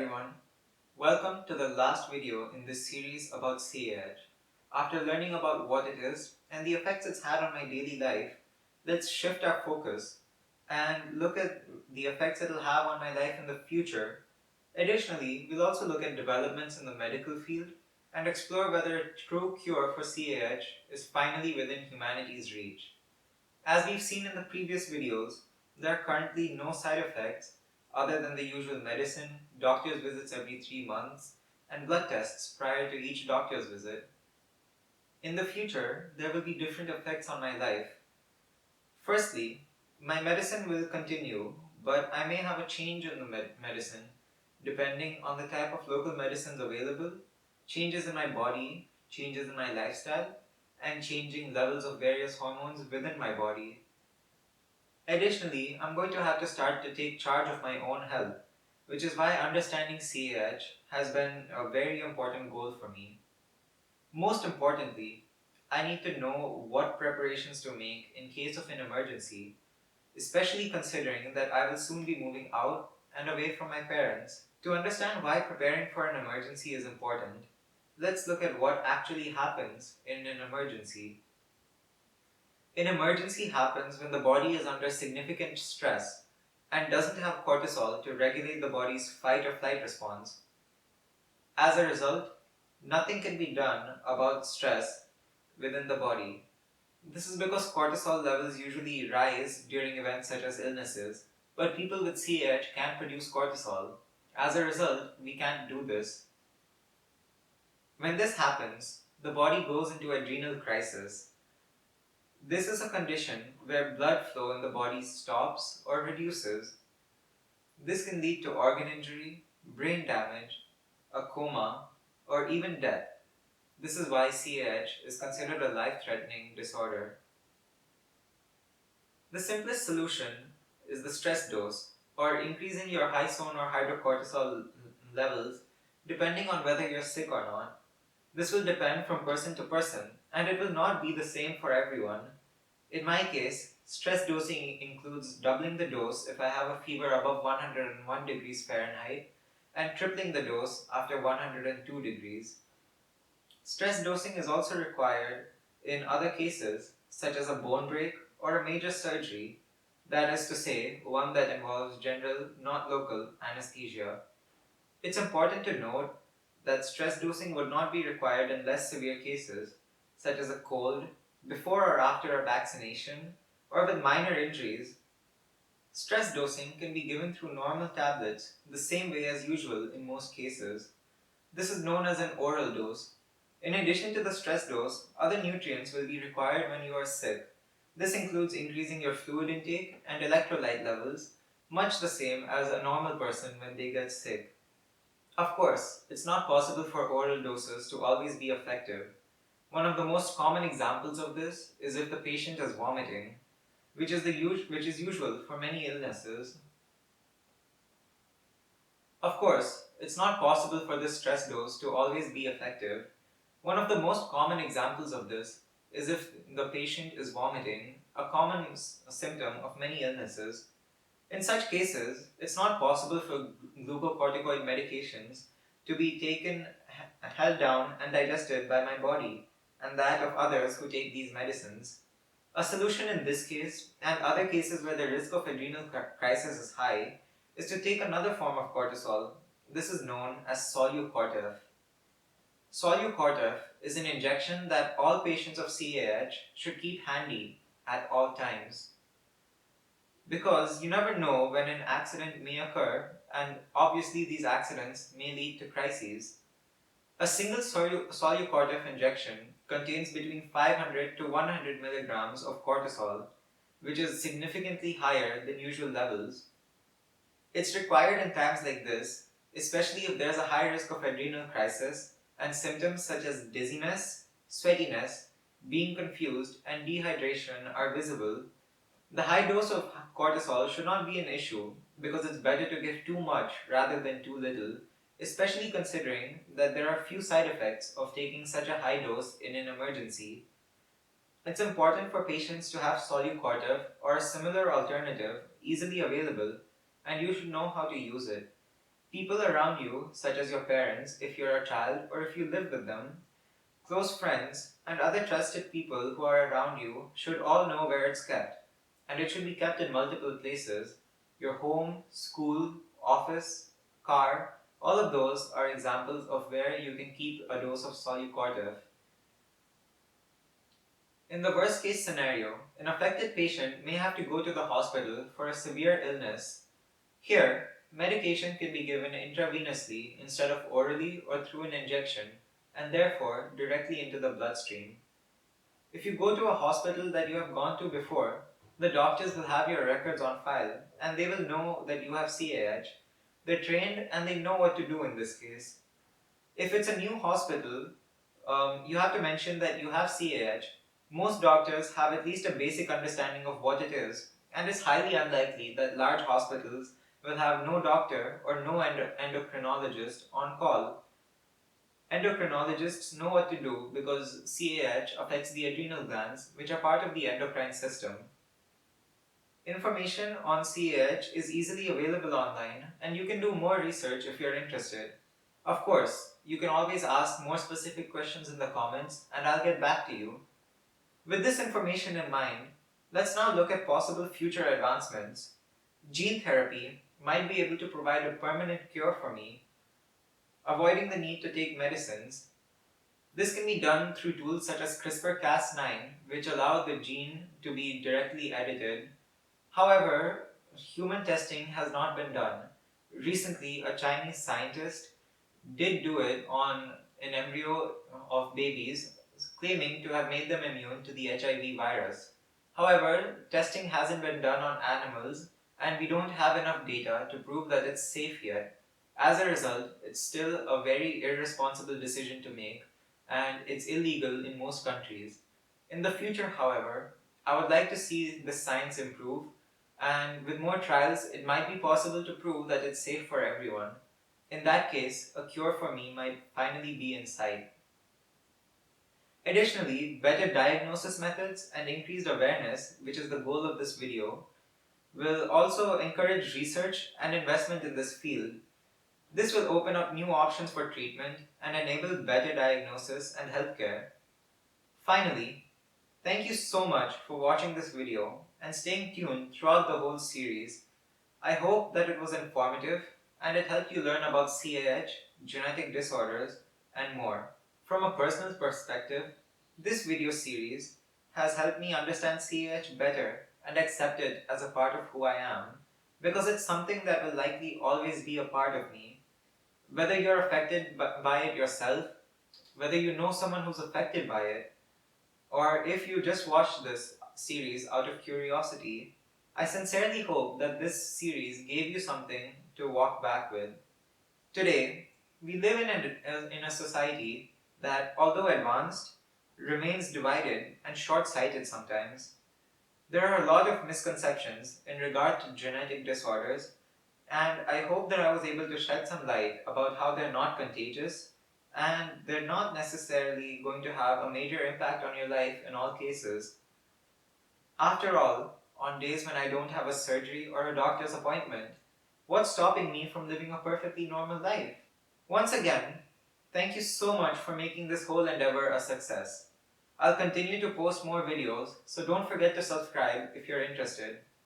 everyone. Welcome to the last video in this series about CAH. After learning about what it is and the effects it's had on my daily life, let's shift our focus and look at the effects it'll have on my life in the future. Additionally, we'll also look at developments in the medical field and explore whether a true cure for CAH is finally within humanity's reach. As we've seen in the previous videos, there are currently no side effects other than the usual medicine, doctor's visits every 3 months, and blood tests prior to each doctor's visit. In the future, there will be different effects on my life. Firstly, my medicine will continue, but I may have a change in the medicine depending on the type of local medicines available, changes in my body, changes in my lifestyle, and changing levels of various hormones within my body. Additionally, I'm going to have to start to take charge of my own health, which is why understanding CAH has been a very important goal for me. Most importantly, I need to know what preparations to make in case of an emergency, especially considering that I will soon be moving out and away from my parents. To understand why preparing for an emergency is important, let's look at what actually happens in an emergency. An emergency happens when the body is under significant stress and doesn't have cortisol to regulate the body's fight or flight response. As a result, nothing can be done about stress within the body. This is because cortisol levels usually rise during events such as illnesses, but people with CAH can't produce cortisol. As a result, we can't do this. When this happens, the body goes into adrenal crisis. This is a condition where blood flow in the body stops or reduces. This can lead to organ injury, brain damage, a coma, or even death. This is why CAH is considered a life-threatening disorder. The simplest solution is the stress dose, or increasing your high zone or hydrocortisol levels depending on whether you're sick or not. This will depend from person to person, and it will not be the same for everyone. In my case, stress dosing includes doubling the dose if I have a fever above 101 degrees Fahrenheit and tripling the dose after 102 degrees. Stress dosing is also required in other cases, such as a bone break or a major surgery, that is to say, one that involves general, not local, anesthesia. It's important to note that stress dosing would not be required in less severe cases, such as a cold, before or after a vaccination, or with minor injuries. Stress dosing can be given through normal tablets the same way as usual in most cases. This is known as an oral dose. In addition to the stress dose, other nutrients will be required when you are sick. This includes increasing your fluid intake and electrolyte levels, much the same as a normal person when they get sick. Of course, it's not possible for oral doses to always be effective. One of the most common examples of this is if the patient is vomiting, which is usual for many illnesses. Of course, it's not possible for this stress dose to always be effective. One of the most common examples of this is if the patient is vomiting, a common symptom of many illnesses. In such cases, it's not possible for glucocorticoid medications to be taken, held down, and digested by my body and that of others who take these medicines. A solution in this case, and other cases where the risk of adrenal crisis is high, is to take another form of cortisol. This is known as Solu-Cortef. Solu-Cortef is an injection that all patients of CAH should keep handy at all times. Because you never know when an accident may occur, and obviously these accidents may lead to crises. A single Solu-Cortef injection contains between 500 to 100 milligrams of cortisol, which is significantly higher than usual levels. It's required in times like this, especially if there's a high risk of adrenal crisis and symptoms such as dizziness, sweatiness, being confused, and dehydration are visible. The high dose of cortisol should not be an issue because it's better to give too much rather than too little, especially considering that there are few side effects of taking such a high dose in an emergency. It's important for patients to have Solu-Cortef or a similar alternative easily available, and you should know how to use it. People around you, such as your parents if you're a child or if you live with them, close friends, and other trusted people who are around you should all know where it's kept. And it should be kept in multiple places: your home, school, office, car. All of those are examples of where you can keep a dose of solucortif. In the worst case scenario, an affected patient may have to go to the hospital for a severe illness. Here, medication can be given intravenously instead of orally or through an injection, and therefore directly into the bloodstream. If you go to a hospital that you have gone to before, the doctors will have your records on file and they will know that you have CAH. They're trained and they know what to do in this case. If it's a new hospital, you have to mention that you have CAH. Most doctors have at least a basic understanding of what it is, and it's highly unlikely that large hospitals will have no doctor or no endocrinologist on call. Endocrinologists know what to do because CAH affects the adrenal glands, which are part of the endocrine system. Information on CAH is easily available online, and you can do more research if you're interested. Of course, you can always ask more specific questions in the comments, and I'll get back to you. With this information in mind, let's now look at possible future advancements. Gene therapy might be able to provide a permanent cure for me, avoiding the need to take medicines. This can be done through tools such as CRISPR-Cas9, which allow the gene to be directly edited. However, human testing has not been done. Recently, a Chinese scientist did do it on an embryo of babies, claiming to have made them immune to the HIV virus. However, testing hasn't been done on animals, and we don't have enough data to prove that it's safe yet. As a result, it's still a very irresponsible decision to make, and it's illegal in most countries. In the future, however, I would like to see the science improve, and with more trials, it might be possible to prove that it's safe for everyone. In that case, a cure for me might finally be in sight. Additionally, better diagnosis methods and increased awareness, which is the goal of this video, will also encourage research and investment in this field. This will open up new options for treatment and enable better diagnosis and healthcare. Finally, thank you so much for watching this video and staying tuned throughout the whole series. I hope that it was informative and it helped you learn about CAH, genetic disorders, and more. From a personal perspective, this video series has helped me understand CAH better and accept it as a part of who I am, because it's something that will likely always be a part of me. Whether you're affected by it yourself, whether you know someone who's affected by it, or if you just watched this series out of curiosity, I sincerely hope that this series gave you something to walk back with. Today, we live in a society that, although advanced, remains divided and short-sighted sometimes. There are a lot of misconceptions in regard to genetic disorders, and I hope that I was able to shed some light about how they're not contagious and they're not necessarily going to have a major impact on your life in all cases. After all, on days when I don't have a surgery or a doctor's appointment, what's stopping me from living a perfectly normal life? Once again, thank you so much for making this whole endeavor a success. I'll continue to post more videos, so don't forget to subscribe if you're interested.